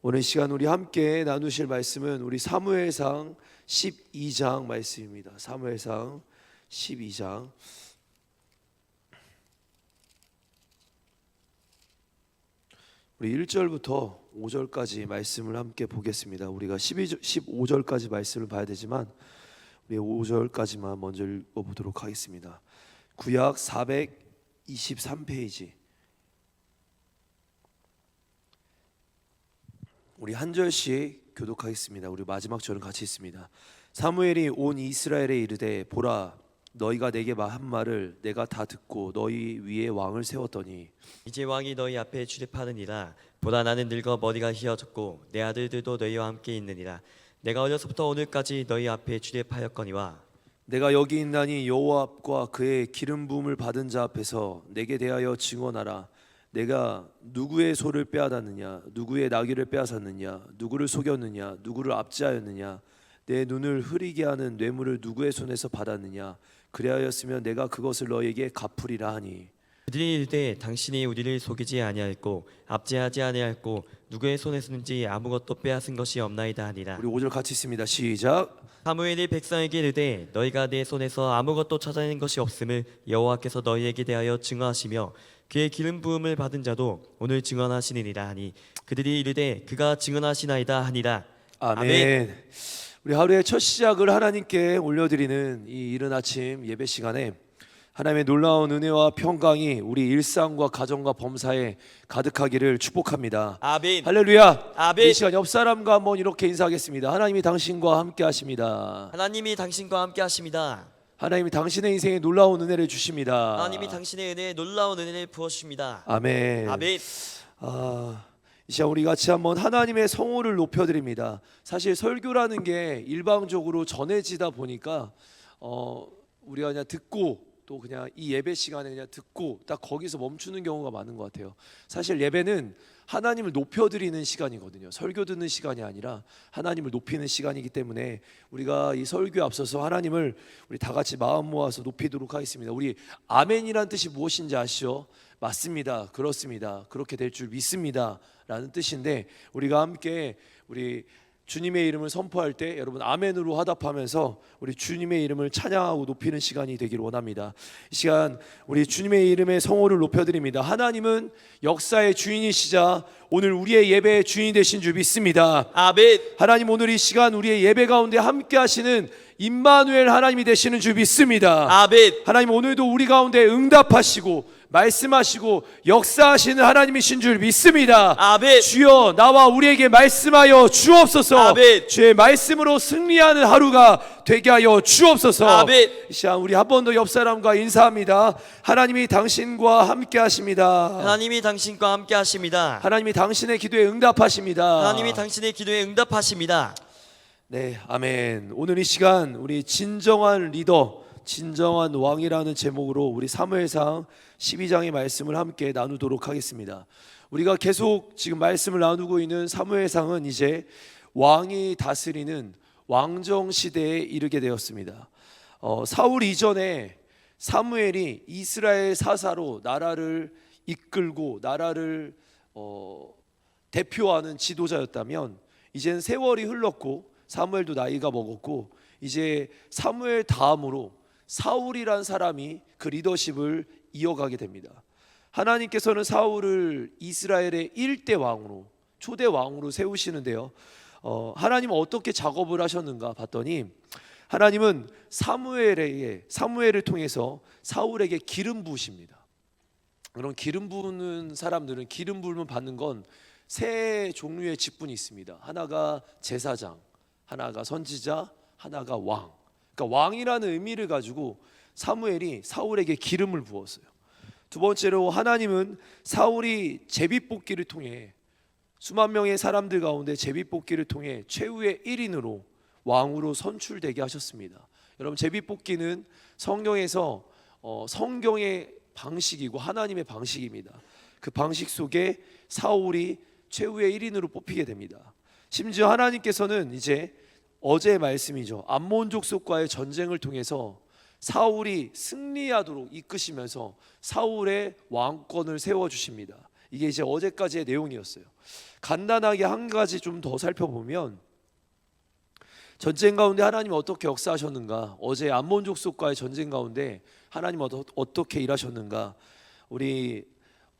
오늘 시간 우리 함께 나누실 말씀은 우리 사무엘상 12장 말씀입니다. 사무엘상 12장 우리 1절부터 5절까지 말씀을 함께 보겠습니다. 우리가 15절까지 말씀을 봐야 되지만 우리 5절까지만 먼저 읽어보도록 하겠습니다. 구약 423페이지 우리 한 절씩 교독하겠습니다. 우리 마지막 절은 같이 있습니다. 사무엘이 온 이스라엘에 이르되 보라 너희가 내게 한 말을 내가 다 듣고 너희 위에 왕을 세웠더니 이제 왕이 너희 앞에 출입하느니라. 보라 나는 늙어 머리가 휘어졌고 내 아들들도 너희와 함께 있느니라. 내가 어려서부터 오늘까지 너희 앞에 출입하였거니와 내가 여기 있나니 여호와 앞과 그의 기름 부음을 받은 자 앞에서 내게 대하여 증언하라. 내가 누구의 소를 빼앗았느냐, 누구의 나귀를 빼앗았느냐, 누구를 속였느냐, 누구를 압제하였느냐, 내 눈을 흐리게 하는 뇌물을 누구의 손에서 받았느냐. 그리하였으면 내가 그것을 너에게 갚으리라 하니 그들이 이르되 당신이 우리를 속이지 아니하였고 압제하지 아니하였고 누구의 손에서는지 아무것도 빼앗은 것이 없나이다 하니라. 우리 5절 같이 있습니다. 시작. 사무엘이 백성에게 이르되 너희가 내 손에서 아무것도 찾아낸 것이 없음을 여호와께서 너희에게 대하여 증언하시며 그의 기름 부음을 받은 자도 오늘 증언하시느니라 하니 그들이 이르되 그가 증언하시나이다 하니라. 아멘. 우리 하루의 첫 시작을 하나님께 올려드리는 이 이른 아침 예배 시간에 하나님의 놀라운 은혜와 평강이 우리 일상과 가정과 범사에 가득하기를 축복합니다. 아멘. 할렐루야. 아멘. 이 시간 옆 사람과 한번 이렇게 인사하겠습니다. 하나님이 당신과 함께 하십니다. 하나님이 당신과 함께 하십니다. 하나님이 당신의 인생에 놀라운 은혜를 주십니다. 하나님이 당신의 은혜에 놀라운 은혜를 부어주십니다. 아멘. 아멘. 이 시간 우리 같이 한번 하나님의 성호를 높여드립니다. 사실 설교라는 게 일방적으로 전해지다 보니까 우리가 그냥 듣고 또 그냥 이 예배 시간에 그냥 듣고 딱 거기서 멈추는 경우가 많은 것 같아요. 사실 예배는 하나님을 높여드리는 시간이거든요. 설교 듣는 시간이 아니라 하나님을 높이는 시간이기 때문에 우리가 이 설교에 앞서서 하나님을 우리 다 같이 마음 모아서 높이도록 하겠습니다. 우리 아멘이란 뜻이 무엇인지 아시죠? 맞습니다. 그렇습니다. 그렇게 될 줄 믿습니다. 라는 뜻인데 우리가 함께 우리 주님의 이름을 선포할 때 여러분 아멘으로 화답하면서 우리 주님의 이름을 찬양하고 높이는 시간이 되기를 원합니다. 이 시간 우리 주님의 이름의 성호를 높여드립니다. 하나님은 역사의 주인이시자 오늘 우리의 예배의 주인이 되신 줄 믿습니다. 아멘. 하나님 오늘 이 시간 우리의 예배 가운데 함께 하시는 임마누엘 하나님이 되시는 줄 믿습니다. 아멘. 하나님 오늘도 우리 가운데 응답하시고 말씀하시고 역사하시는 하나님이신 줄 믿습니다. 아멘. 주여 나와 우리에게 말씀하여 주옵소서. 아멘. 주의 말씀으로 승리하는 하루가 되게 하여 주옵소서. 아멘. 이 시간 우리 한 번 더 옆 사람과 인사합니다. 하나님이 당신과 함께 하십니다. 하나님이 당신과 함께 하십니다. 하나님이 당신의 기도에 응답하십니다. 하나님이 당신의 기도에 응답하십니다. 네, 아멘. 오늘 이 시간 우리 진정한 리더, 진정한 왕이라는 제목으로 우리 사무엘상 12장의 말씀을 함께 나누도록 하겠습니다. 우리가 계속 지금 말씀을 나누고 있는 사무엘상은 이제 왕이 다스리는 왕정 시대에 이르게 되었습니다. 사울 이전에 사무엘이 이스라엘 사사로 나라를 이끌고 나라를 대표하는 지도자였다면 이제는 세월이 흘렀고 사무엘도 나이가 먹었고 이제 사무엘 다음으로 사울이란 사람이 그 리더십을 이어가게 됩니다. 하나님께서는 사울을 이스라엘의 1대 왕으로 초대 왕으로 세우시는데요. 하나님은 어떻게 작업을 하셨는가 봤더니 하나님은 사무엘을 통해서 사울에게 기름 부으십니다. 그런 기름 부는 사람들은 기름 부음을 받는 건 세 종류의 직분이 있습니다. 하나가 제사장, 하나가 선지자, 하나가 왕. 그러니까 왕이라는 의미를 가지고 사무엘이 사울에게 기름을 부었어요. 두 번째로 하나님은 사울이 제비뽑기를 통해 수만 명의 사람들 가운데 제비뽑기를 통해 최후의 1인으로 왕으로 선출되게 하셨습니다. 여러분 제비뽑기는 성경에서 성경의 방식이고 하나님의 방식입니다. 그 방식 속에 사울이 최후의 1인으로 뽑히게 됩니다. 심지어 하나님께서는 이제 어제의 말씀이죠. 암몬 족속과의 전쟁을 통해서 사울이 승리하도록 이끄시면서 사울의 왕권을 세워주십니다. 이게 이제 어제까지의 내용이었어요. 간단하게 한 가지 좀 더 살펴보면 전쟁 가운데 하나님 어떻게 역사하셨는가, 어제 암몬 족속과의 전쟁 가운데 하나님 어떻게 일하셨는가, 우리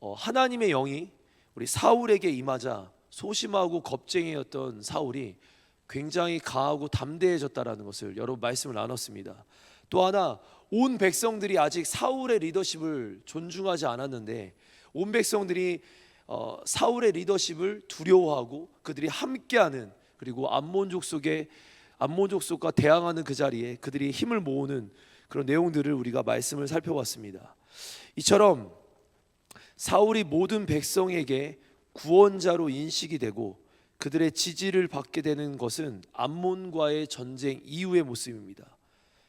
하나님의 영이 우리 사울에게 임하자 소심하고 겁쟁이였던 사울이 굉장히 강하고 담대해졌다라는 것을 여러분 말씀을 나눴습니다. 또 하나, 온 백성들이 아직 사울의 리더십을 존중하지 않았는데 온 백성들이 사울의 리더십을 두려워하고 그들이 함께하는, 그리고 암몬 족속과 대항하는 그 자리에 그들이 힘을 모으는 그런 내용들을 우리가 말씀을 살펴봤습니다. 이처럼 사울이 모든 백성에게 구원자로 인식이 되고 그들의 지지를 받게 되는 것은 암몬과의 전쟁 이후의 모습입니다.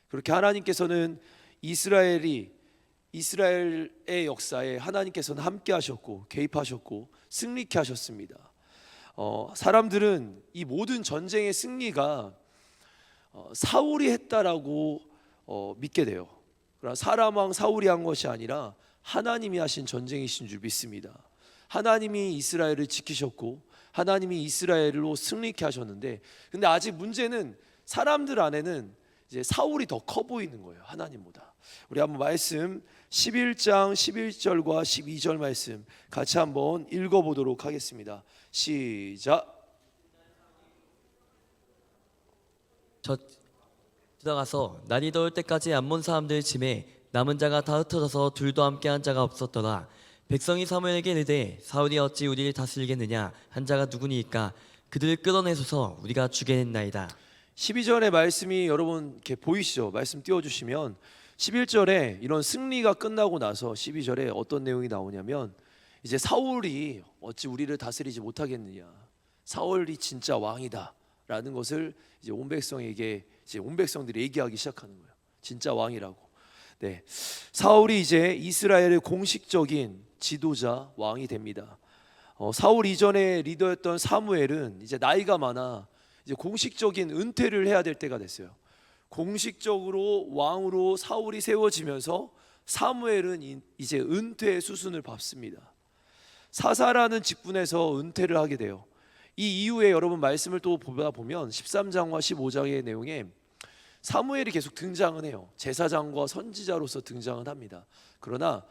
그렇게 하나님께서는 이스라엘의 역사에 하나님께서는 함께 하셨고 개입하셨고 승리케 하셨습니다. 사람들은 이 모든 전쟁의 승리가 사울이 했다라고 믿게 돼요. 그러나 사람 왕 사울이 한 것이 아니라 하나님이 하신 전쟁이신 줄 믿습니다. 하나님이 이스라엘을 지키셨고 하나님이 이스라엘로 승리케 하셨는데, 근데 아직 문제는 사람들 안에는 이제 사울이 더 커 보이는 거예요, 하나님보다. 우리 한번 말씀 11장 11절과 12절 말씀 같이 한번 읽어보도록 하겠습니다. 시작. 들어가서 날이 더울 때까지 암몬 사람들 짐에 남은 자가 다 흩어져서 둘도 함께한 자가 없었더라. 백성이 사무엘에게 이르되 사울이 어찌 우리를 다스리겠느냐, 한 자가 누구니이까 그들을 끌어내소서 우리가 죽겠나이다. 12절의 말씀이 여러분 이렇게 보이시죠? 말씀 띄워주시면 11절에 이런 승리가 끝나고 나서 12절에 어떤 내용이 나오냐면, 이제 사울이 어찌 우리를 다스리지 못하겠느냐, 사울이 진짜 왕이다 라는 것을 이제 온 백성들이 얘기하기 시작하는 거예요. 진짜 왕이라고. 네, 사울이 이제 이스라엘의 공식적인 지도자 왕이 됩니다. 사울 이전에 리더였던 사무엘은 이제 나이가 많아 이제 공식적인 은퇴를 해야 될 때가 됐어요. 공식적으로 왕으로 사울이 세워지면서 사무엘은 이제 은퇴의 수순을 밟습니다. 사사라는 직분에서 은퇴를 하게 돼요. 이 이후에 여러분 말씀을 또 보다 보면 13장과 15장의 내용에 사무엘이 계속 등장은 해요. 제사장과 선지자로서 등장은 합니다. 그러나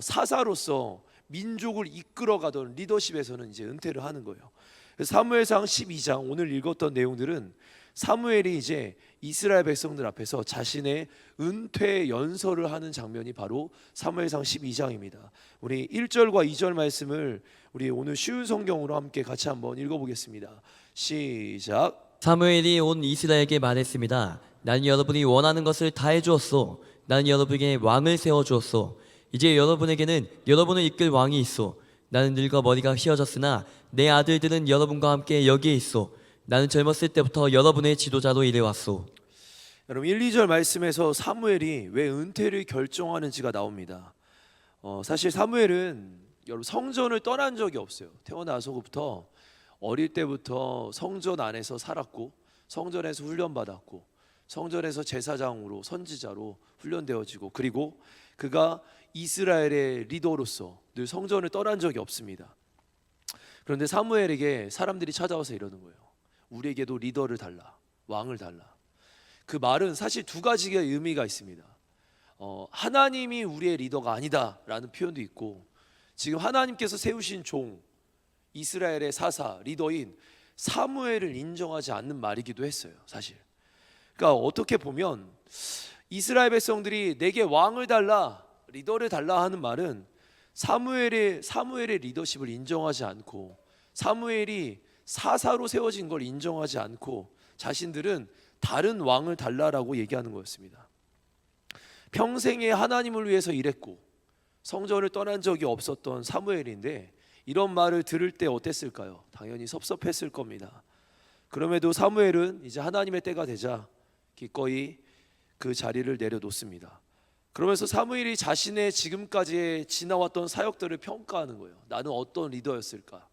사사로서 민족을 이끌어가던 리더십에서는 이제 은퇴를 하는 거예요. 그래서 사무엘상 12장 오늘 읽었던 내용들은 사무엘이 이제 이스라엘 백성들 앞에서 자신의 은퇴 연설을 하는 장면이 바로 사무엘상 12장입니다. 우리 1절과 2절 말씀을 우리 오늘 쉬운 성경으로 함께 같이 한번 읽어보겠습니다. 시작. 사무엘이 온 이스라엘에게 말했습니다. 나는 여러분이 원하는 것을 다 해주었소. 나는 여러분에게 왕을 세워주었소. 이제 여러분에게는 여러분을 이끌 왕이 있소. 나는 늙어 머리가 휘어졌으나 내 아들들은 여러분과 함께 여기에 있소. 나는 젊었을 때부터 여러분의 지도자로 일해왔소. 여러분 1, 2절 말씀에서 사무엘이 왜 은퇴를 결정하는지가 나옵니다. 사실 사무엘은 여러분 성전을 떠난 적이 없어요. 태어나서부터 어릴 때부터 성전 안에서 살았고 성전에서 훈련받았고 성전에서 제사장으로 선지자로 훈련되어지고, 그리고 그가 이스라엘의 리더로서 늘 성전을 떠난 적이 없습니다. 그런데 사무엘에게 사람들이 찾아와서 이러는 거예요. 우리에게도 리더를 달라, 왕을 달라. 그 말은 사실 두 가지의 의미가 있습니다. 하나님이 우리의 리더가 아니다라는 표현도 있고, 지금 하나님께서 세우신 종 이스라엘의 사사 리더인 사무엘을 인정하지 않는 말이기도 했어요, 사실. 그러니까 어떻게 보면 이스라엘 백성들이 내게 왕을 달라, 리더를 달라 하는 말은 사무엘의 리더십을 인정하지 않고 사무엘이 사사로 세워진 걸 인정하지 않고 자신들은 다른 왕을 달라라고 얘기하는 거였습니다. 평생에 하나님을 위해서 일했고 성전을 떠난 적이 없었던 사무엘인데 이런 말을 들을 때 어땠을까요? 당연히 섭섭했을 겁니다. 그럼에도 사무엘은 이제 하나님의 때가 되자 기꺼이 그 자리를 내려놓습니다. 그러면서 사무엘이 자신의 지금까지 지나왔던 사역들을 평가하는 거예요. 나는 어떤 리더였을까?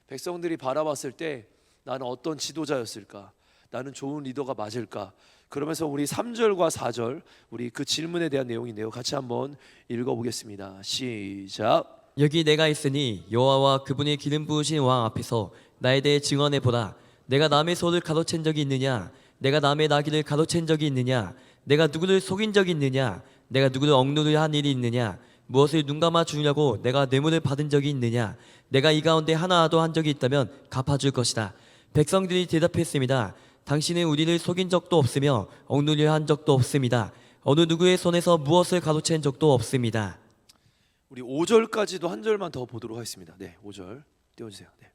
백성들이 바라봤을 때 나는 어떤 지도자였을까? 나는 좋은 리더가 맞을까? 그러면서 우리 3절과 4절 우리 그 질문에 대한 내용인데요. 같이 한번 읽어보겠습니다. 시작. 여기 내가 있으니 여호와와 그분의 기름 부으신 왕 앞에서 나에 대해 증언해 보라. 내가 남의 소를 가로챈 적이 있느냐? 내가 남의 나귀를 가로챈 적이 있느냐? 내가 누구를 속인 적이 있느냐? 내가 누구를 억누르려 한 일이 있느냐? 무엇을 눈감아 주려고 내가 뇌물을 받은 적이 있느냐? 내가 이 가운데 하나라도 한 적이 있다면 갚아줄 것이다. 백성들이 대답했습니다. 당신은 우리를 속인 적도 없으며 억누르려 한 적도 없습니다. 어느 누구의 손에서 무엇을 가로챈 적도 없습니다. 우리 5절까지도 한 절만 더 보도록 하겠습니다. 네, 5절 띄워주세요. 네.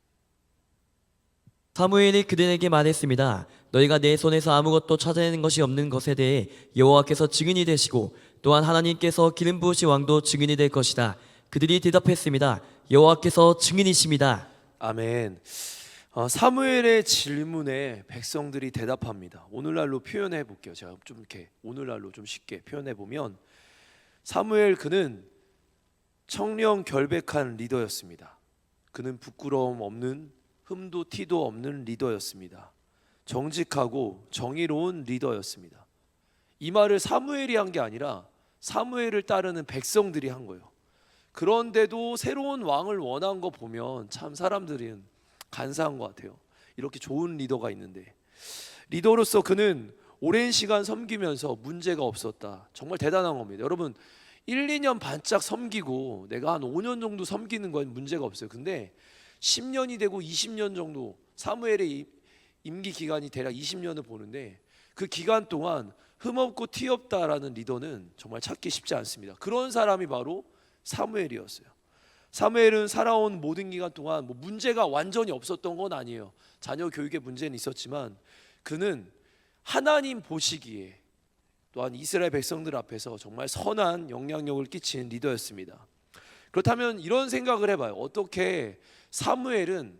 사무엘이 그들에게 말했습니다. 너희가 내 손에서 아무것도 찾아내는 것이 없는 것에 대해 여호와께서 증인이 되시고 또한 하나님께서 기름 부으신 왕도 증인이 될 것이다. 그들이 대답했습니다. 여호와께서 증인이십니다. 아멘. 사무엘의 질문에 백성들이 대답합니다. 오늘날로 표현해 볼게요. 제가 좀 이렇게 오늘날로 좀 쉽게 표현해 보면 사무엘 그는 청렴 결백한 리더였습니다. 그는 부끄러움 없는 흠도 티도 없는 리더였습니다. 정직하고 정의로운 리더였습니다. 이 말을 사무엘이 한 게 아니라 사무엘을 따르는 백성들이 한 거예요. 그런데도 새로운 왕을 원한 거 보면 참 사람들은 간사한 것 같아요. 이렇게 좋은 리더가 있는데 리더로서 그는 오랜 시간 섬기면서 문제가 없었다. 정말 대단한 겁니다. 여러분 1, 2년 반짝 섬기고 내가 한 5년 정도 섬기는 건 문제가 없어요. 근데 10년이 되고 20년 정도 사무엘의 임기 기간이 대략 20년을 보는데 그 기간 동안 흠없고 티 없다라는 리더는 정말 찾기 쉽지 않습니다. 그런 사람이 바로 사무엘이었어요. 사무엘은 살아온 모든 기간 동안 뭐 문제가 완전히 없었던 건 아니에요. 자녀 교육에 문제는 있었지만 그는 하나님 보시기에 또한 이스라엘 백성들 앞에서 정말 선한 영향력을 끼친 리더였습니다. 그렇다면 이런 생각을 해봐요. 어떻게 사무엘은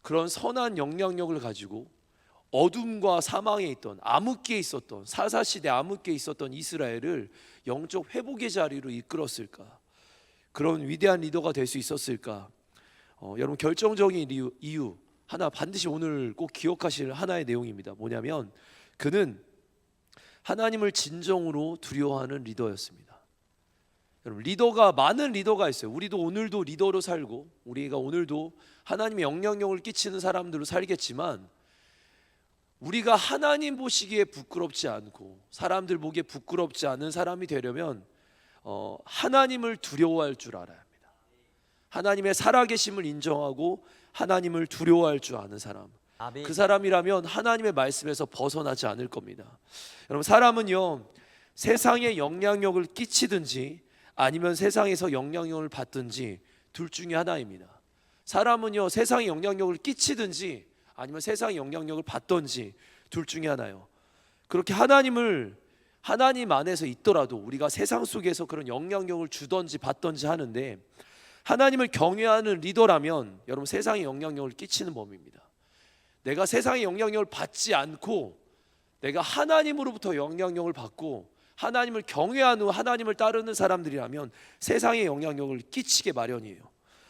그런 선한 영향력을 가지고 어둠과 사망에 있던 암흑기에 있었던 사사시대 암흑기에 있었던 이스라엘을 영적 회복의 자리로 이끌었을까? 그런 위대한 리더가 될 수 있었을까? 여러분 결정적인 이유 하나 반드시 오늘 꼭 기억하실 하나의 내용입니다. 뭐냐면 그는 하나님을 진정으로 두려워하는 리더였습니다. 여러분 리더가 많은 리더가 있어요. 우리도 오늘도 리더로 살고 우리가 오늘도 하나님의 영향력을 끼치는 사람들로 살겠지만 우리가 하나님 보시기에 부끄럽지 않고 사람들 보기에 부끄럽지 않은 사람이 되려면 하나님을 두려워할 줄 알아야 합니다. 하나님의 살아계심을 인정하고 하나님을 두려워할 줄 아는 사람, 아멘. 그 사람이라면 하나님의 말씀에서 벗어나지 않을 겁니다. 여러분 사람은요 세상에 영향력을 끼치든지 아니면 세상에서 영향력을 받든지 둘 중에 하나입니다. 사람은요 세상에 영향력을 끼치든지 아니면 세상에 영향력을 받든지 둘 중에 하나요. 그렇게 하나님 안에서 있더라도 우리가 세상 속에서 그런 영향력을 주든지 받든지 하는데 하나님을 경외하는 리더라면 여러분 세상에 영향력을 끼치는 법입니다. 내가 세상의 영향력을 받지 않고 내가 하나님으로부터 영향력을 받고 하나님을 경외하는 하나님을 따르는 사람들이라면 세상의 영향력을 끼치게 마련이에요.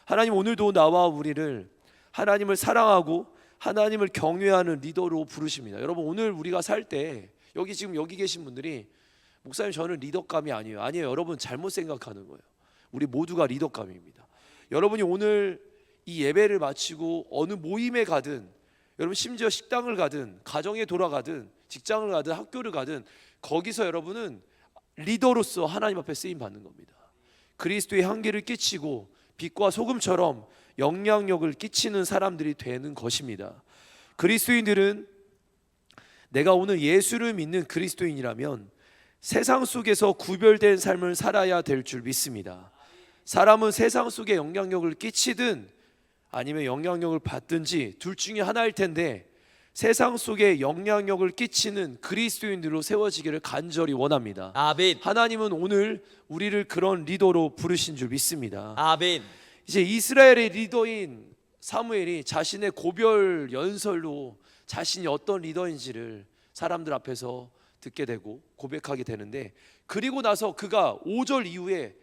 하나님 오늘도 나와 우리를 하나님을 사랑하고 하나님을 경외하는 리더로 부르십니다. 여러분 오늘 우리가 살 때 지금 여기 계신 분들이 목사님 저는 리더감이 아니에요. 여러분 잘못 생각하는 거예요. 우리 모두가 리더감입니다. 여러분이 오늘 이 예배를 마치고 어느 모임에 가든 여러분 심지어 식당을 가든 가정에 돌아가든 직장을 가든 학교를 가든 거기서 여러분은 리더로서 하나님 앞에 쓰임 받는 겁니다. 그리스도의 향기를 끼치고 빛과 소금처럼 영향력을 끼치는 사람들이 되는 것입니다. 그리스도인들은 내가 오늘 예수를 믿는 그리스도인이라면 세상 속에서 구별된 삶을 살아야 될 줄 믿습니다. 사람은 세상 속에 영향력을 끼치든 아니면 영향력을 받든지 둘 중에 하나일 텐데 세상 속에 영향력을 끼치는 그리스도인들로 세워지기를 간절히 원합니다. 아멘. 하나님은 오늘 우리를 그런 리더로 부르신 줄 믿습니다. 아멘. 이제 이스라엘의 리더인 사무엘이 자신의 고별 연설로 자신이 어떤 리더인지를 사람들 앞에서 듣게 되고 고백하게 되는데 그리고 나서 그가 5절 이후에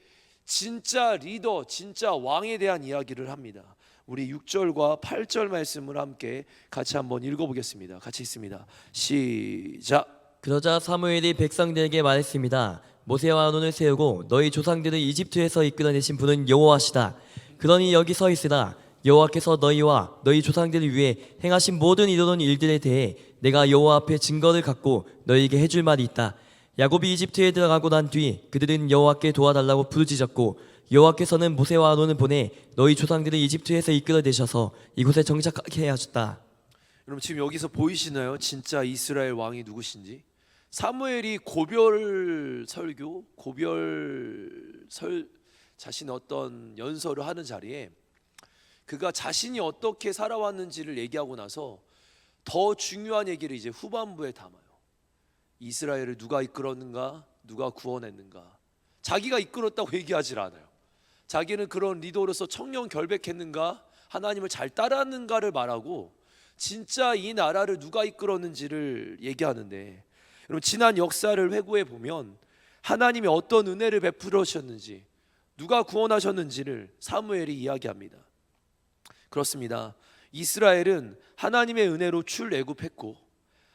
진짜 리더, 진짜 왕에 대한 이야기를 합니다. 우리 6절과 8절 말씀을 함께 같이 한번 읽어보겠습니다. 같이 있습니다. 시작. 그러자 사무엘이 백성들에게 말했습니다. 모세와 아론을 세우고 너희 조상들을 이집트에서 이끌어내신 분은 여호와시다. 그러니 여기 서 있으라. 여호와께서 너희와 너희 조상들을 위해 행하신 모든 이르는 일들에 대해 내가 여호와 앞에 증거를 갖고 너희에게 해줄 말이 있다. 야곱이 이집트에 들어가고 난 뒤 그들은 여호와께 도와달라고 부르짖었고 여호와께서는 모세와 아론을 보내 너희 조상들을 이집트에서 이끌어내셔서 이곳에 정착하게 하셨다. 여러분 지금 여기서 보이시나요? 진짜 이스라엘 왕이 누구신지. 사무엘이 고별 설교, 자신의 어떤 연설을 하는 자리에 그가 자신이 어떻게 살아왔는지를 얘기하고 나서 더 중요한 얘기를 이제 후반부에 담아요. 이스라엘을 누가 이끌었는가, 누가 구원했는가. 자기가 이끌었다고 얘기하질 않아요. 자기는 그런 리더로서 청년 결백했는가, 하나님을 잘 따랐는가를 말하고 진짜 이 나라를 누가 이끌었는지를 얘기하는데, 여러분 지난 역사를 회고해 보면 하나님이 어떤 은혜를 베풀어 주셨는지, 누가 구원하셨는지를 사무엘이 이야기합니다. 그렇습니다. 이스라엘은 하나님의 은혜로 출애굽했고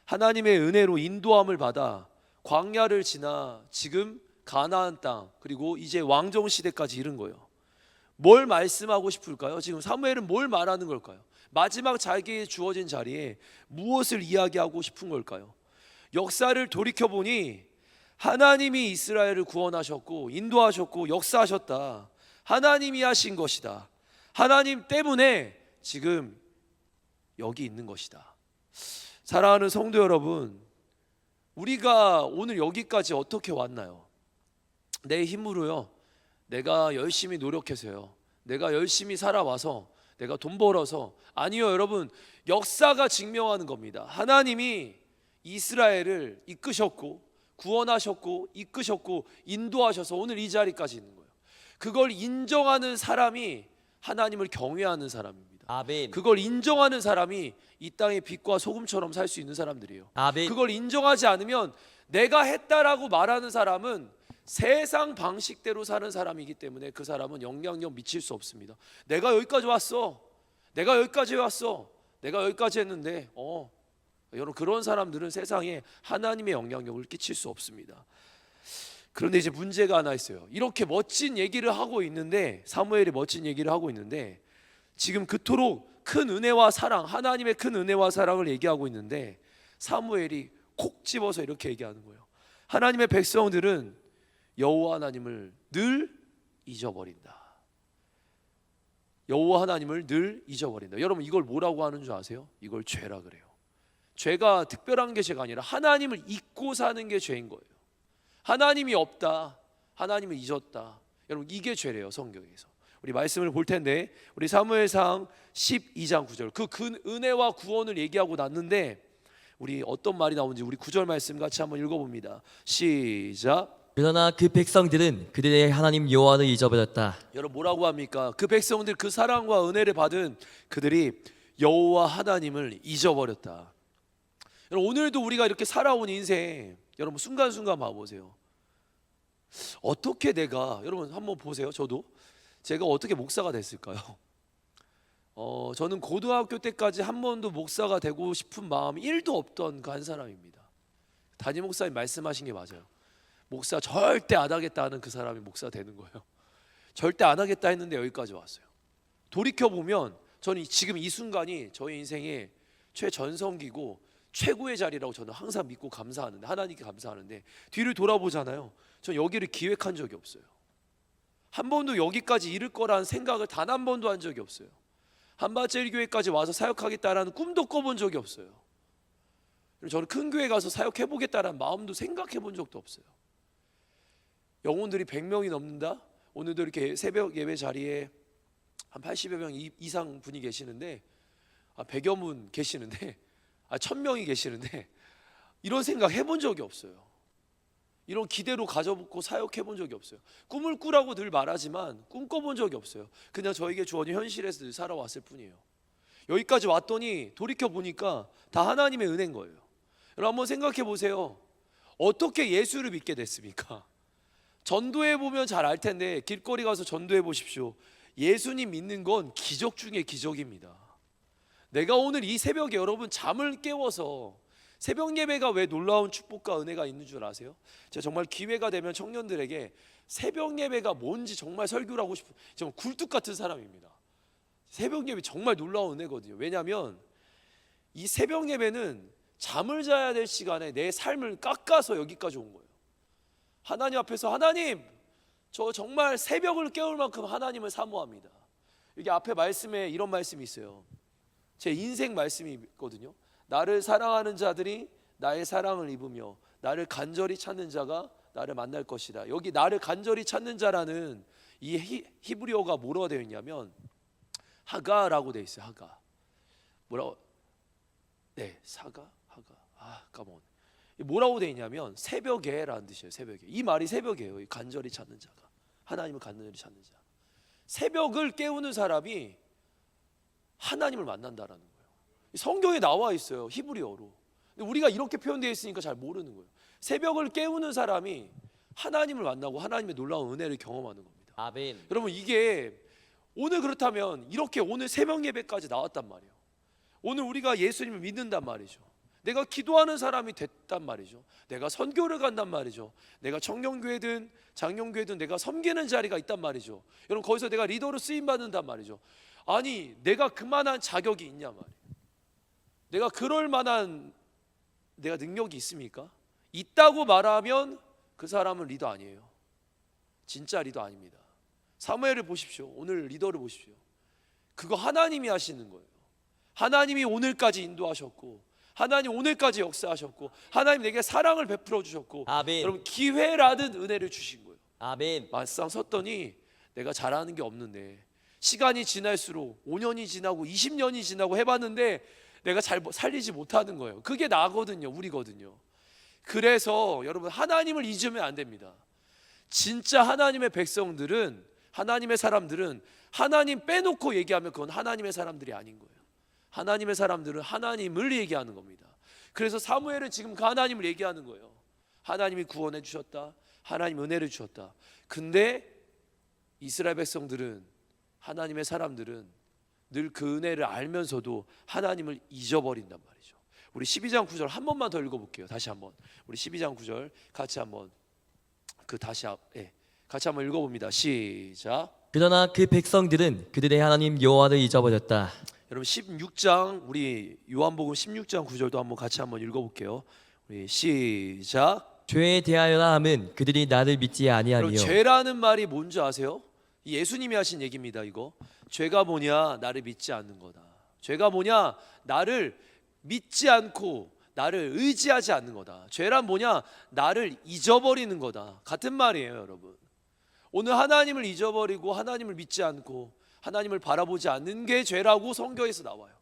하나님의 은혜로 인도함을 받아 광야를 지나 지금 가나안 땅, 그리고 이제 왕정 시대까지 이른 거예요. 뭘 말씀하고 싶을까요? 지금 사무엘은 뭘 말하는 걸까요? 마지막 자기에게 주어진 자리에 무엇을 이야기하고 싶은 걸까요? 역사를 돌이켜보니 하나님이 이스라엘을 구원하셨고 인도하셨고 역사하셨다. 하나님이 하신 것이다. 하나님 때문에 지금 여기 있는 것이다. 사랑하는 성도 여러분, 우리가 오늘 여기까지 어떻게 왔나요? 내 힘으로요. 내가 열심히 노력해서요. 내가 열심히 살아와서, 내가 돈 벌어서. 아니요, 여러분, 역사가 증명하는 겁니다. 하나님이 이스라엘을 이끄셨고 구원하셨고 이끄셨고 인도하셔서 오늘 이 자리까지 있는 거예요. 그걸 인정하는 사람이 하나님을 경외하는 사람입니다. 아멘. 그걸 인정하는 사람이 이 땅의 빛과 소금처럼 살 수 있는 사람들이에요. 아멘. 그걸 인정하지 않으면 내가 했다라고 말하는 사람은 세상 방식대로 사는 사람이기 때문에 그 사람은 영향력 미칠 수 없습니다. 내가 여기까지 왔어. 내가 여기까지 왔어. 내가 여기까지 했는데 여러분, 그런 사람들은 세상에 하나님의 영향력을 끼칠 수 없습니다. 그런데 이제 문제가 하나 있어요. 이렇게 멋진 얘기를 하고 있는데, 사무엘이 멋진 얘기를 하고 있는데, 지금 그토록 큰 은혜와 사랑, 하나님의 큰 은혜와 사랑을 얘기하고 있는데 사무엘이 콕 집어서 이렇게 얘기하는 거예요. 하나님의 백성들은 여호와 하나님을 늘 잊어버린다. 여호와 하나님을 늘 잊어버린다. 여러분, 이걸 뭐라고 하는 줄 아세요? 이걸 죄라 그래요. 죄가 특별한 게 죄가 아니라 하나님을 잊고 사는 게 죄인 거예요. 하나님이 없다, 하나님을 잊었다. 여러분, 이게 죄래요. 성경에서 우리 말씀을 볼 텐데, 우리 사무엘상 12장 9절, 그 은혜와 구원을 얘기하고 났는데 우리 어떤 말이 나오는지 우리 9절 말씀 같이 한번 읽어봅니다. 시작. 그러나 그 백성들은 그들의 하나님 여호와를 잊어버렸다. 여러분, 뭐라고 합니까? 그 백성들, 그 사랑과 은혜를 받은 그들이 여호와 하나님을 잊어버렸다. 여러분, 오늘도 우리가 이렇게 살아온 인생, 여러분 순간순간 봐보세요. 어떻게 내가, 여러분 한번 보세요. 제가 어떻게 목사가 됐을까요? 저는 고등학교 때까지 한 번도 목사가 되고 싶은 마음이 1도 없던 그 한 사람입니다. 담임 목사님 말씀하신 게 맞아요. 목사 절대 안 하겠다 하는 그 사람이 목사 되는 거예요. 절대 안 하겠다 했는데 여기까지 왔어요. 돌이켜보면 저는 지금 이 순간이 저희 인생의 최전성기고 최고의 자리라고 저는 항상 믿고 감사하는데, 하나님께 감사하는데, 뒤를 돌아보잖아요. 전 여기를 기획한 적이 없어요. 한 번도 여기까지 이를 거라는 생각을 단 한 번도 한 적이 없어요. 한밭제일교회까지 와서 사역하겠다라는 꿈도 꿔본 적이 없어요. 저는 큰 교회 가서 사역해보겠다라는 마음도 생각해 본 적도 없어요. 영혼들이 100명이 넘는다? 오늘도 이렇게 새벽 예배 자리에 한 80여 명 이상 분이 계시는데, 100여 분 계시는데, 1000명이 계시는데, 이런 생각 해본 적이 없어요. 이런 기대로 가져보고 사역해본 적이 없어요. 꿈을 꾸라고 늘 말하지만 꿈꿔본 적이 없어요. 그냥 저에게 주어진 현실에서 늘 살아왔을 뿐이에요. 여기까지 왔더니 돌이켜보니까 다 하나님의 은혜인 거예요. 여러분 한번 생각해 보세요. 어떻게 예수를 믿게 됐습니까? 전도해 보면 잘 알 텐데, 길거리 가서 전도해 보십시오. 예수님 믿는 건 기적 중에 기적입니다. 내가 오늘 이 새벽에 여러분 잠을 깨워서, 새벽 예배가 왜 놀라운 축복과 은혜가 있는 줄 아세요? 제가 정말 기회가 되면 청년들에게 새벽 예배가 뭔지 정말 설교를 하고 싶은 정말 굴뚝 같은 사람입니다. 새벽 예배 정말 놀라운 은혜거든요. 왜냐하면 이 새벽 예배는 잠을 자야 될 시간에 내 삶을 깎아서 여기까지 온 거예요. 하나님 앞에서 하나님, 저 정말 새벽을 깨울 만큼 하나님을 사모합니다. 여기 앞에 말씀에 이런 말씀이 있어요. 제 인생 말씀이 있거든요. 나를 사랑하는 자들이 나의 사랑을 입으며 나를 간절히 찾는 자가 나를 만날 것이다. 여기 나를 간절히 찾는 자라는 이 히브리어가 뭐라고 되어 있냐면 하가라고 되어 있어요. 하가. 뭐라고? 네, 사가, 하가. 까먹었네. 뭐라고 되어 있냐면 새벽에라는 뜻이에요. 새벽에. 이 말이 새벽이에요. 간절히 찾는 자가. 하나님을 간절히 찾는 자. 새벽을 깨우는 사람이 하나님을 만난다라는 거예요. 성경에 나와 있어요. 히브리어로. 근데 우리가 이렇게 표현되어 있으니까 잘 모르는 거예요. 새벽을 깨우는 사람이 하나님을 만나고 하나님의 놀라운 은혜를 경험하는 겁니다. 아멘. 여러분, 이게 오늘 그렇다면 이렇게 오늘 새벽 예배까지 나왔단 말이에요. 오늘 우리가 예수님을 믿는단 말이죠. 내가 기도하는 사람이 됐단 말이죠. 내가 선교를 간단 말이죠. 내가 청년교회든 장년교회든 내가 섬기는 자리가 있단 말이죠. 여러분, 거기서 내가 리더로 쓰임 받는단 말이죠. 아니, 내가 그만한 자격이 있냐 말이에요. 내가 그럴 만한 내가 능력이 있습니까? 있다고 말하면 그 사람은 리더 아니에요. 진짜 리더 아닙니다. 사무엘을 보십시오. 오늘 리더를 보십시오. 그거 하나님이 하시는 거예요. 하나님이 오늘까지 인도하셨고, 하나님 오늘까지 역사하셨고, 하나님 내게 사랑을 베풀어 주셨고, 아멘. 여러분 기회라는 은혜를 주신 거예요. 아멘. 막상 섰더니 내가 잘하는 게 없는데, 시간이 지날수록 5년이 지나고 20년이 지나고 해봤는데 내가 잘 살리지 못하는 거예요. 그게 나거든요. 우리거든요. 그래서 여러분, 하나님을 잊으면 안 됩니다. 진짜 하나님의 백성들은, 하나님의 사람들은 하나님 빼놓고 얘기하면 그건 하나님의 사람들이 아닌 거예요. 하나님의 사람들은 하나님을 얘기하는 겁니다. 그래서 사무엘은 지금 그 하나님을 얘기하는 거예요. 하나님이 구원해 주셨다. 하나님 은혜를 주셨다. 근데 이스라엘 백성들은, 하나님의 사람들은 늘 그 은혜를 알면서도 하나님을 잊어버린단 말이죠. 우리 12장 9절 한 번만 더 읽어볼게요. 다시 한번. 우리 12장 9절 같이 한번 같이 한번 읽어봅니다. 시작. 그러나 그 백성들은 그들의 하나님 여호와를 잊어버렸다. 여러분 16장, 우리 요한복음 16장 9절도 한번 같이 한번 읽어볼게요. 우리 시작. 죄에 대하여라 함은 그들이 나를 믿지 아니하며. 여러분, 죄라는 말이 뭔지 아세요? 예수님이 하신 얘기입니다. 이거 죄가 뭐냐? 나를 믿지 않는 거다. 죄가 뭐냐? 나를 믿지 않고 나를 의지하지 않는 거다. 죄란 뭐냐? 나를 잊어버리는 거다. 같은 말이에요, 여러분. 오늘 하나님을 잊어버리고 하나님을 믿지 않고 하나님을 바라보지 않는 게 죄라고 성경에서 나와요.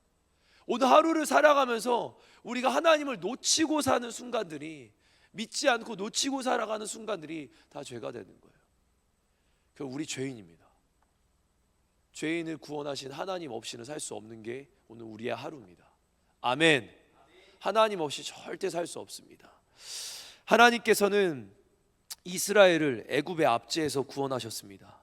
오늘 하루를 살아가면서 우리가 하나님을 놓치고 사는 순간들이, 믿지 않고 놓치고 살아가는 순간들이 다 죄가 되는 거예요. 그 우리 죄인입니다. 죄인을 구원하신 하나님 없이는 살 수 없는 게 오늘 우리의 하루입니다. 아멘. 하나님 없이 절대 살 수 없습니다. 하나님께서는 이스라엘을 애굽의 압제에서 구원하셨습니다.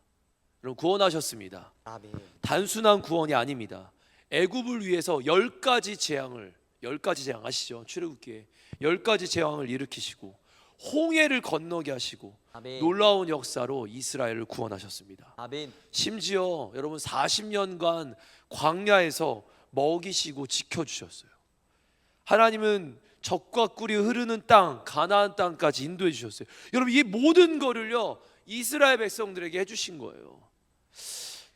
여러분, 구원하셨습니다. 아멘. 단순한 구원이 아닙니다. 애굽을 위해서 10가지 재앙을, 10가지 재앙 아시죠? 출애굽기에 10가지 재앙을 일으키시고 홍해를 건너게 하시고 아멘. 놀라운 역사로 이스라엘을 구원하셨습니다. 아멘. 심지어 여러분 40년간 광야에서 먹이시고 지켜주셨어요. 하나님은 젖과 꿀이 흐르는 땅, 가나안 땅까지 인도해 주셨어요. 여러분, 이 모든 거를요 이스라엘 백성들에게 해주신 거예요.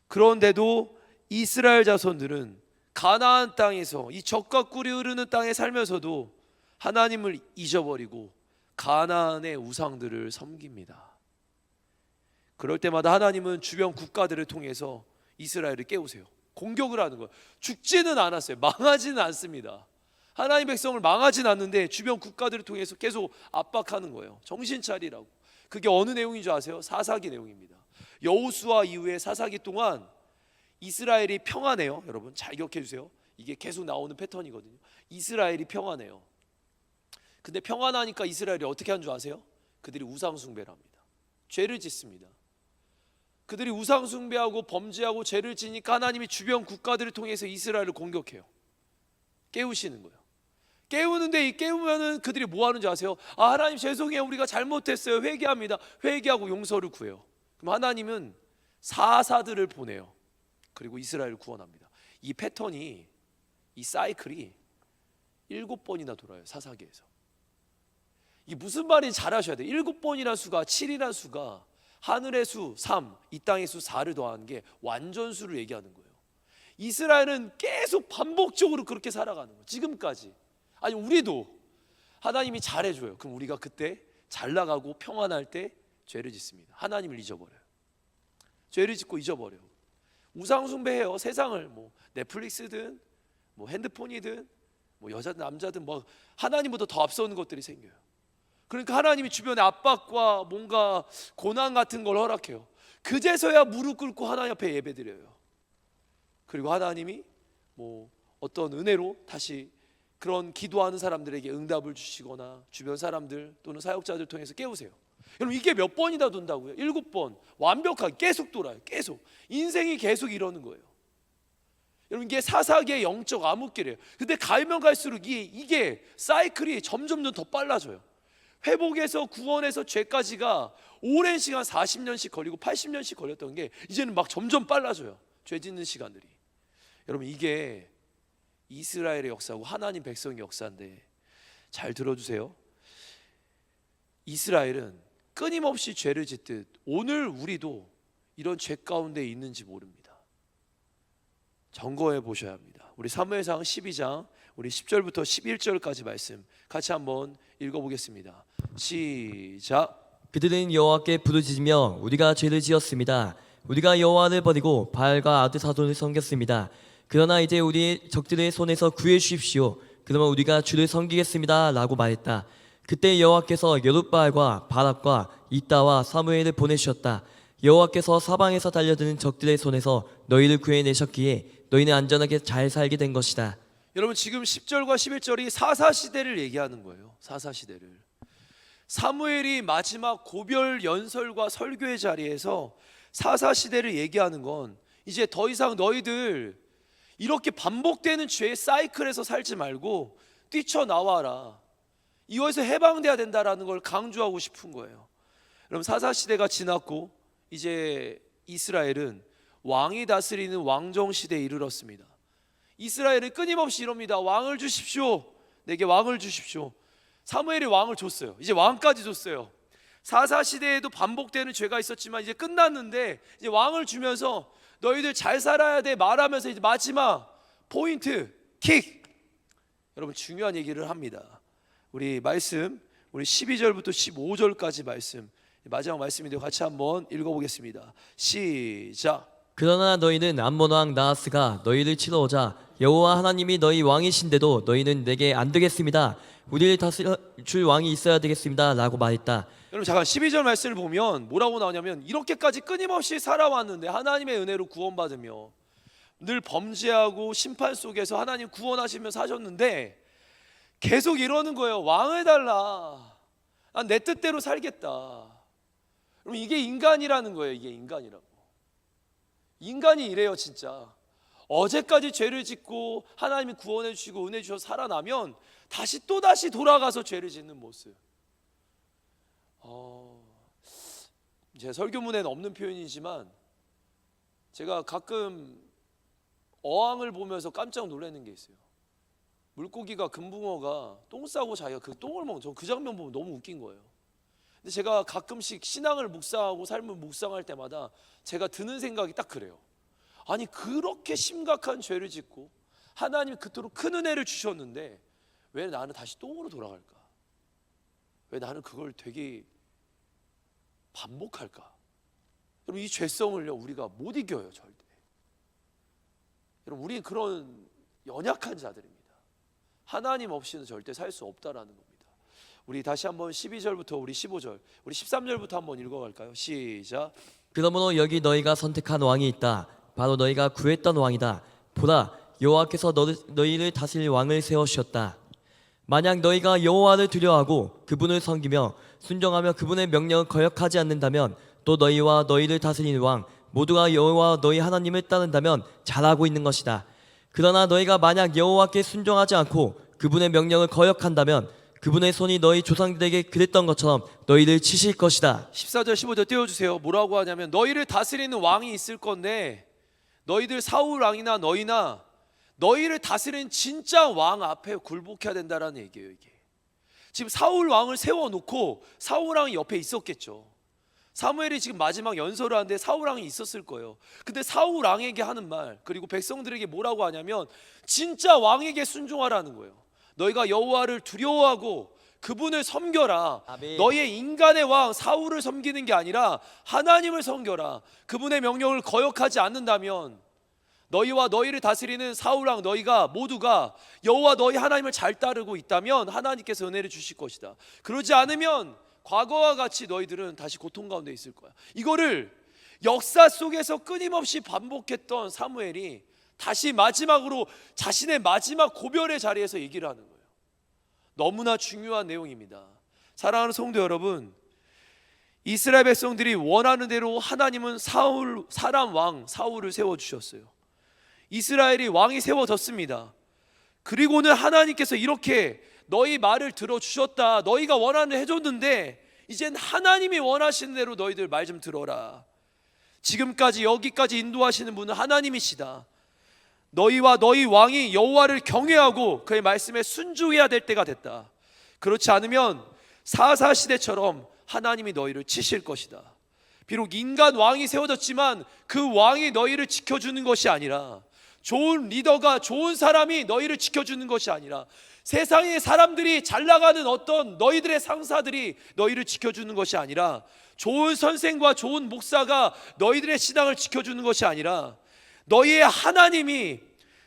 그런데도 이스라엘 자손들은 가나안 땅에서 이 젖과 꿀이 흐르는 땅에 살면서도 하나님을 잊어버리고 가나안의 우상들을 섬깁니다. 그럴 때마다 하나님은 주변 국가들을 통해서 이스라엘을 깨우세요. 공격을 하는 거예요. 죽지는 않았어요. 망하지는 않습니다. 하나님 백성을 망하진 않는데 주변 국가들을 통해서 계속 압박하는 거예요. 정신 차리라고. 그게 어느 내용인 줄 아세요? 사사기 내용입니다. 여호수아 이후에 사사기 동안 이스라엘이 평안해요. 여러분 잘 기억해 주세요. 이게 계속 나오는 패턴이거든요. 이스라엘이 평안해요. 근데 평안하니까 이스라엘이 어떻게 한 줄 아세요? 그들이 우상 숭배를 합니다. 죄를 짓습니다. 그들이 우상 숭배하고 범죄하고 죄를 지니까 하나님이 주변 국가들을 통해서 이스라엘을 공격해요. 깨우시는 거예요. 깨우는데 이 깨우면은 그들이 뭐 하는지 아세요? 아, 하나님 죄송해요, 우리가 잘못했어요, 회개합니다. 회개하고 용서를 구해요. 그럼 하나님은 사사들을 보내요. 그리고 이스라엘을 구원합니다. 이 패턴이, 이 사이클이 7번이나 돌아요, 사사기에서. 이게 무슨 말인지 잘 아셔야 돼요. 7번이라는 수가, 7이라는 수가 하늘의 수 3, 이 땅의 수 4를 더하는 게 완전수를 얘기하는 거예요. 이스라엘은 계속 반복적으로 그렇게 살아가는 거예요, 지금까지. 아니, 우리도 하나님이 잘해줘요. 그럼 우리가 그때 잘 나가고 평안할 때 죄를 짓습니다. 하나님을 잊어버려요. 죄를 짓고 잊어버려요. 우상숭배해요. 세상을, 뭐 넷플릭스든 뭐 핸드폰이든 뭐 여자든 남자든 뭐 하나님보다 더 앞서는 것들이 생겨요. 그러니까 하나님이 주변에 압박과 뭔가 고난 같은 걸 허락해요. 그제서야 무릎 꿇고 하나님 앞에 예배드려요. 그리고 하나님이 뭐 어떤 은혜로 다시 그런 기도하는 사람들에게 응답을 주시거나 주변 사람들 또는 사역자들 통해서 깨우세요. 여러분, 이게 몇 번이나 돈다고요? 7번. 완벽하게 계속 돌아요. 계속. 인생이 계속 이러는 거예요. 여러분, 이게 사사기의 영적 암흑길이에요. 근데 가면 갈수록 이게 사이클이 점점 더 빨라져요. 회복에서 구원에서 죄까지가 오랜 시간 40년씩 걸리고 80년씩 걸렸던 게 이제는 막 점점 빨라져요. 죄 짓는 시간들이. 여러분, 이게 이스라엘의 역사고 하나님 백성의 역사인데 잘 들어주세요. 이스라엘은 끊임없이 죄를 짓듯 오늘 우리도 이런 죄 가운데 있는지 모릅니다. 점검해 보셔야 합니다. 우리 사무엘상 12장 우리 10절부터 11절까지 말씀 같이 한번 읽어보겠습니다. 시작. 그들은 여호와께 부르짖으며 우리가 죄를 지었습니다. 우리가 여호와를 버리고 바알과 아드사돈을 섬겼습니다. 그러나 이제 우리 적들의 손에서 구해 주십시오. 그러면 우리가 주를 섬기겠습니다 라고 말했다. 그때 여호와께서 여룻바알과 바락과 이따와 사무엘을 보내주셨다. 여호와께서 사방에서 달려드는 적들의 손에서 너희를 구해내셨기에 너희는 안전하게 잘 살게 된 것이다. 여러분, 지금 10절과 11절이 사사시대를 얘기하는 거예요. 사사시대를. 사무엘이 마지막 고별 연설과 설교의 자리에서 사사시대를 얘기하는 건 이제 더 이상 너희들 이렇게 반복되는 죄의 사이클에서 살지 말고 뛰쳐나와라, 이것에서 해방돼야 된다라는 걸 강조하고 싶은 거예요. 여러분, 사사시대가 지났고 이제 이스라엘은 왕이 다스리는 왕정시대에 이르렀습니다. 이스라엘은 끊임없이 이럽니다. 왕을 주십시오, 내게 왕을 주십시오. 사무엘이 왕을 줬어요. 이제 왕까지 줬어요. 사사시대에도 반복되는 죄가 있었지만 이제 끝났는데 이제 왕을 주면서 너희들 잘 살아야 돼 말하면서 이제 마지막 포인트 킥. 여러분, 중요한 얘기를 합니다. 우리 말씀, 우리 12절부터 15절까지 말씀, 마지막 말씀인데 같이 한번 읽어보겠습니다. 시작. 그러나 너희는 암몬 왕 나하스가 너희를 치러 오자 여호와 하나님이 너희 왕이신데도 너희는 내게 안 되겠습니다. 우리를 다스릴 왕이 있어야 되겠습니다 라고 말했다. 여러분, 잠깐 12절 말씀을 보면 뭐라고 나오냐면 이렇게까지 끊임없이 살아왔는데 하나님의 은혜로 구원받으며 늘 범죄하고 심판 속에서 하나님 구원하시며 사셨는데 계속 이러는 거예요. 왕을 달라, 난 내 뜻대로 살겠다. 여러분, 이게 인간이라는 거예요. 이게 인간이라고. 인간이 이래요. 진짜 어제까지 죄를 짓고 하나님이 구원해 주시고 은혜 주셔서 살아나면 다시 또다시 돌아가서 죄를 짓는 모습. 제 설교문에는 없는 표현이지만 제가 가끔 어항을 보면서 깜짝 놀라는 게 있어요. 물고기가, 금붕어가 똥 싸고 자기가 그 똥을 먹는, 저 그 장면 보면 너무 웃긴 거예요. 근데 제가 가끔씩 신앙을 묵상하고 삶을 묵상할 때마다 제가 드는 생각이 딱 그래요. 아니, 그렇게 심각한 죄를 짓고 하나님이 그토록 큰 은혜를 주셨는데 왜 나는 다시 똥으로 돌아갈까? 왜 나는 그걸 되게 반복할까? 여러분, 이 죄성을요 우리가 못 이겨요, 절대. 여러분, 우리는 그런 연약한 자들입니다. 하나님 없이는 절대 살 수 없다라는 겁니다. 우리 다시 한번 12절부터 우리 15절, 우리 13절부터 한번 읽어갈까요? 시작. 그러므로 여기 너희가 선택한 왕이 있다. 바로 너희가 구했던 왕이다. 보라, 여호와께서 너희를 다스릴 왕을 세우셨다. 만약 너희가 여호와를 두려워하고 그분을 섬기며 순종하며 그분의 명령을 거역하지 않는다면 또 너희와 너희를 다스리는 왕 모두가 여호와 너희 하나님을 따른다면 잘하고 있는 것이다. 그러나 너희가 만약 여호와께 순종하지 않고 그분의 명령을 거역한다면 그분의 손이 너희 조상들에게 그랬던 것처럼 너희를 치실 것이다. 14절 15절 띄워주세요. 뭐라고 하냐면 너희를 다스리는 왕이 있을 건데 너희들 사울 왕이나 너희나 너희를 다스리는 진짜 왕 앞에 굴복해야 된다라는 얘기예요. 이게 지금 사울 왕을 세워놓고 사울 왕이 옆에 있었겠죠. 사무엘이 지금 마지막 연설을 하는데 사울 왕이 있었을 거예요. 근데 사울 왕에게 하는 말, 그리고 백성들에게 뭐라고 하냐면 진짜 왕에게 순종하라는 거예요. 너희가 여호와를 두려워하고 그분을 섬겨라. 아멘. 너희의 인간의 왕 사울을 섬기는 게 아니라 하나님을 섬겨라. 그분의 명령을 거역하지 않는다면 너희와 너희를 다스리는 사울 왕 너희가 모두가 여호와 너희 하나님을 잘 따르고 있다면 하나님께서 은혜를 주실 것이다. 그러지 않으면 과거와 같이 너희들은 다시 고통 가운데 있을 거야. 이거를 역사 속에서 끊임없이 반복했던 사무엘이 다시 마지막으로 자신의 마지막 고별의 자리에서 얘기를 하는 거예요. 너무나 중요한 내용입니다. 사랑하는 성도 여러분, 이스라엘 백성들이 원하는 대로 하나님은 사람 왕 사울을 세워주셨어요. 이스라엘이 왕이 세워졌습니다. 그리고는 하나님께서 이렇게 너희 말을 들어주셨다. 너희가 원하는 대로 해줬는데 이젠 하나님이 원하시는 대로 너희들 말 좀 들어라. 지금까지 여기까지 인도하시는 분은 하나님이시다. 너희와 너희 왕이 여호와를 경외하고 그의 말씀에 순종해야 될 때가 됐다. 그렇지 않으면 사사시대처럼 하나님이 너희를 치실 것이다. 비록 인간 왕이 세워졌지만 그 왕이 너희를 지켜주는 것이 아니라, 좋은 리더가, 좋은 사람이 너희를 지켜주는 것이 아니라, 세상의 사람들이 잘 나가는 어떤 너희들의 상사들이 너희를 지켜주는 것이 아니라, 좋은 선생과 좋은 목사가 너희들의 신앙을 지켜주는 것이 아니라, 너희의 하나님이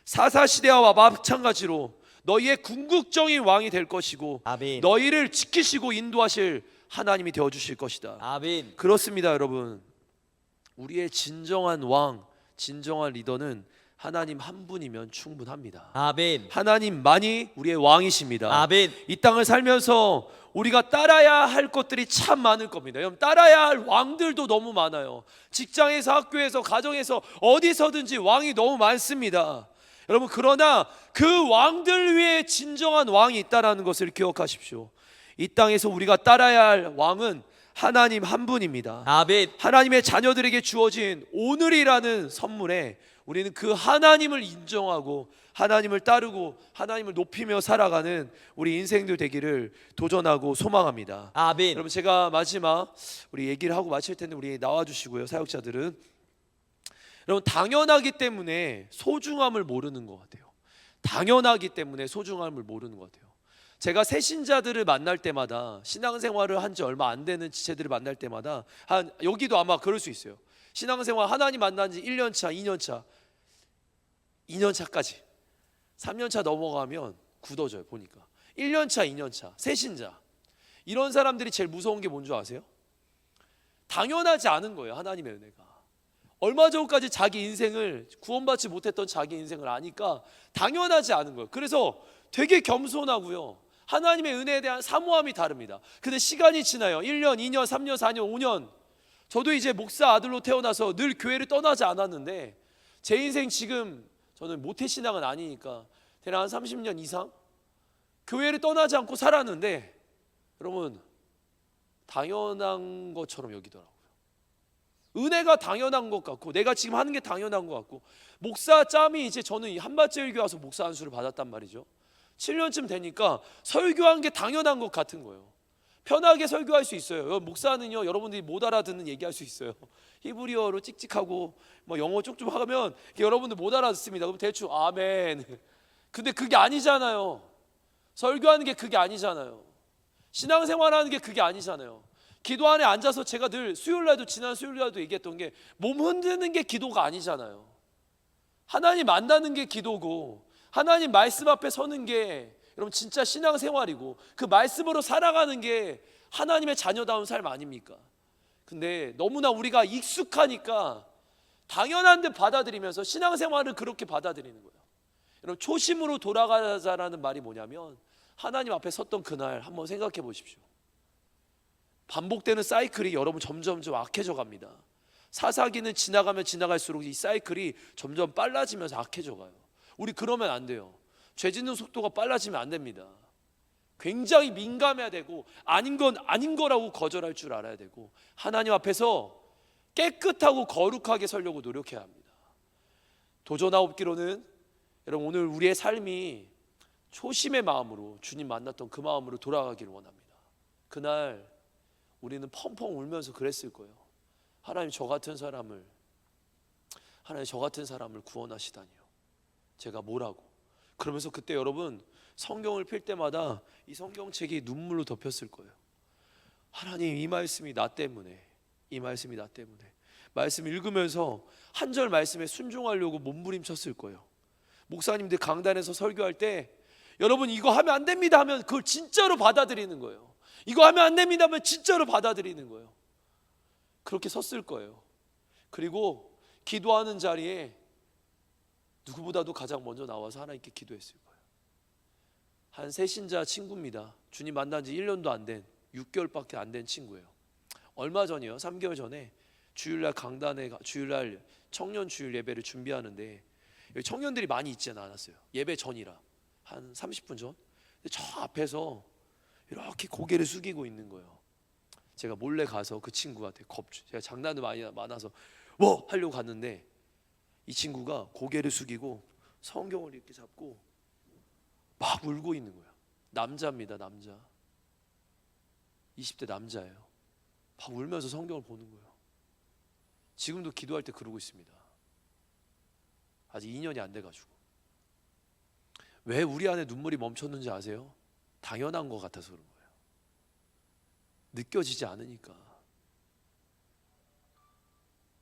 사사시대와 마찬가지로 너희의 궁극적인 왕이 될 것이고, 아멘. 너희를 지키시고 인도하실 하나님이 되어주실 것이다. 아멘. 그렇습니다, 여러분. 우리의 진정한 왕, 진정한 리더는 하나님 한 분이면 충분합니다. 아멘. 하나님만이 우리의 왕이십니다. 아멘. 이 땅을 살면서 우리가 따라야 할 것들이 참 많을 겁니다. 여러분, 따라야 할 왕들도 너무 많아요. 직장에서, 학교에서, 가정에서, 어디서든지 왕이 너무 많습니다. 여러분, 그러나 그 왕들 위에 진정한 왕이 있다는 것을 기억하십시오. 이 땅에서 우리가 따라야 할 왕은 하나님 한 분입니다. 아멘. 하나님의 자녀들에게 주어진 오늘이라는 선물에 우리는 그 하나님을 인정하고 하나님을 따르고 하나님을 높이며 살아가는 우리 인생들 되기를 도전하고 소망합니다. 아멘. 여러분, 제가 마지막 우리 얘기를 하고 마칠 텐데 우리 나와주시고요, 사역자들은. 여러분, 당연하기 때문에 소중함을 모르는 것 같아요. 당연하기 때문에 소중함을 모르는 것 같아요. 제가 새신자들을 만날 때마다, 신앙생활을 한 지 얼마 안 되는 지체들을 만날 때마다, 여기도 아마 그럴 수 있어요. 신앙생활 하나님 만난 지 1년 차, 2년 차, 2년 차까지, 3년 차 넘어가면 굳어져요. 보니까 1년 차, 2년 차, 새신자, 이런 사람들이 제일 무서운 게 뭔지 아세요? 당연하지 않은 거예요. 하나님의 은혜가. 얼마 전까지 자기 인생을, 구원받지 못했던 자기 인생을 아니까 당연하지 않은 거예요. 그래서 되게 겸손하고요, 하나님의 은혜에 대한 사모함이 다릅니다. 근데 시간이 지나요. 1년, 2년, 3년, 4년, 5년. 저도 이제 목사 아들로 태어나서 늘 교회를 떠나지 않았는데, 제 인생 지금 저는 모태신앙은 아니니까 대략 한 30년 이상 교회를 떠나지 않고 살았는데, 여러분, 당연한 것처럼 여기더라고요. 은혜가 당연한 것 같고, 내가 지금 하는 게 당연한 것 같고, 목사 짬이 이제 저는 한밭제일교회 와서 목사 안수를 받았단 말이죠. 7년쯤 되니까 설교한 게 당연한 것 같은 거예요. 편하게 설교할 수 있어요. 목사는요, 여러분들이 못 알아듣는 얘기할 수 있어요. 히브리어로 찍찍하고 뭐 영어 쪽좀 하면 여러분들 못 알아듣습니다. 그럼 대충 아멘. 근데 그게 아니잖아요. 설교하는 게 그게 아니잖아요. 신앙생활하는 게 그게 아니잖아요. 기도 안에 앉아서 제가 늘 수요일날도, 지난 수요일날도 얘기했던 게, 몸 흔드는 게 기도가 아니잖아요. 하나님 만나는 게 기도고, 하나님 말씀 앞에 서는 게 여러분 진짜 신앙생활이고, 그 말씀으로 살아가는 게 하나님의 자녀다운 삶 아닙니까? 근데 너무나 우리가 익숙하니까 당연한 듯 받아들이면서 신앙생활을 그렇게 받아들이는 거예요. 여러분, 초심으로 돌아가자라는 말이 뭐냐면, 하나님 앞에 섰던 그날 한번 생각해 보십시오. 반복되는 사이클이 여러분 점점 악해져 갑니다. 사사기는 지나가면 지나갈수록 이 사이클이 점점 빨라지면서 악해져 가요. 우리 그러면 안 돼요. 죄 짓는 속도가 빨라지면 안 됩니다. 굉장히 민감해야 되고 아닌 건 아닌 거라고 거절할 줄 알아야 되고 하나님 앞에서 깨끗하고 거룩하게 서려고 노력해야 합니다. 도전하옵기로는 여러분 오늘 우리의 삶이 초심의 마음으로 주님 만났던 그 마음으로 돌아가기를 원합니다. 그날 우리는 펑펑 울면서 그랬을 거예요. 하나님 저 같은 사람을 구원하시다니요. 제가 뭐라고. 그러면서 그때 여러분 성경을 펼 때마다 이 성경책이 눈물로 덮였을 거예요. 하나님 이 말씀이 나 때문에 말씀 읽으면서 한 절 말씀에 순종하려고 몸부림쳤을 거예요. 목사님들 강단에서 설교할 때 여러분 이거 하면 안 됩니다 하면 그걸 진짜로 받아들이는 거예요. 이거 하면 안 됩니다 하면 진짜로 받아들이는 거예요. 그렇게 섰을 거예요. 그리고 기도하는 자리에 누구보다도 가장 먼저 나와서 하나님께 기도했을 거예요. 한 새신자 친구입니다. 주님 만난 지 1년도 안 된 6개월밖에 안 된 친구예요. 얼마 전이요, 3개월 전에 주일날 강단에 주일날 청년 주일 예배를 준비하는데 여기 청년들이 많이 있지 않았어요. 예배 전이라 한 30분 전. 근데 저 앞에서 이렇게 고개를 숙이고 있는 거예요. 제가 몰래 가서 그 친구한테 제가 장난도 많이 많아서 뭐 하려고 갔는데 이 친구가 고개를 숙이고 성경을 이렇게 잡고 막 울고 있는 거예요. 남자입니다. 남자 20대 남자예요. 막 울면서 성경을 보는 거예요. 지금도 기도할 때 그러고 있습니다. 아직 2년이 안 돼가지고. 왜 우리 안에 눈물이 멈췄는지 아세요? 당연한 것 같아서 그런 거예요. 느껴지지 않으니까.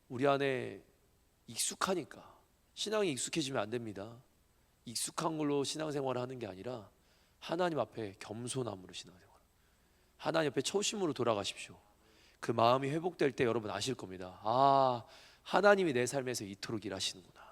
우리 안에 익숙하니까. 신앙이 익숙해지면 안 됩니다. 익숙한 걸로 신앙생활을 하는 게 아니라 하나님 앞에 겸손함으로 신앙생활, 하나님 앞에 초심으로 돌아가십시오. 그 마음이 회복될 때 여러분 아실 겁니다. 아, 하나님이 내 삶에서 이토록 일하시는구나.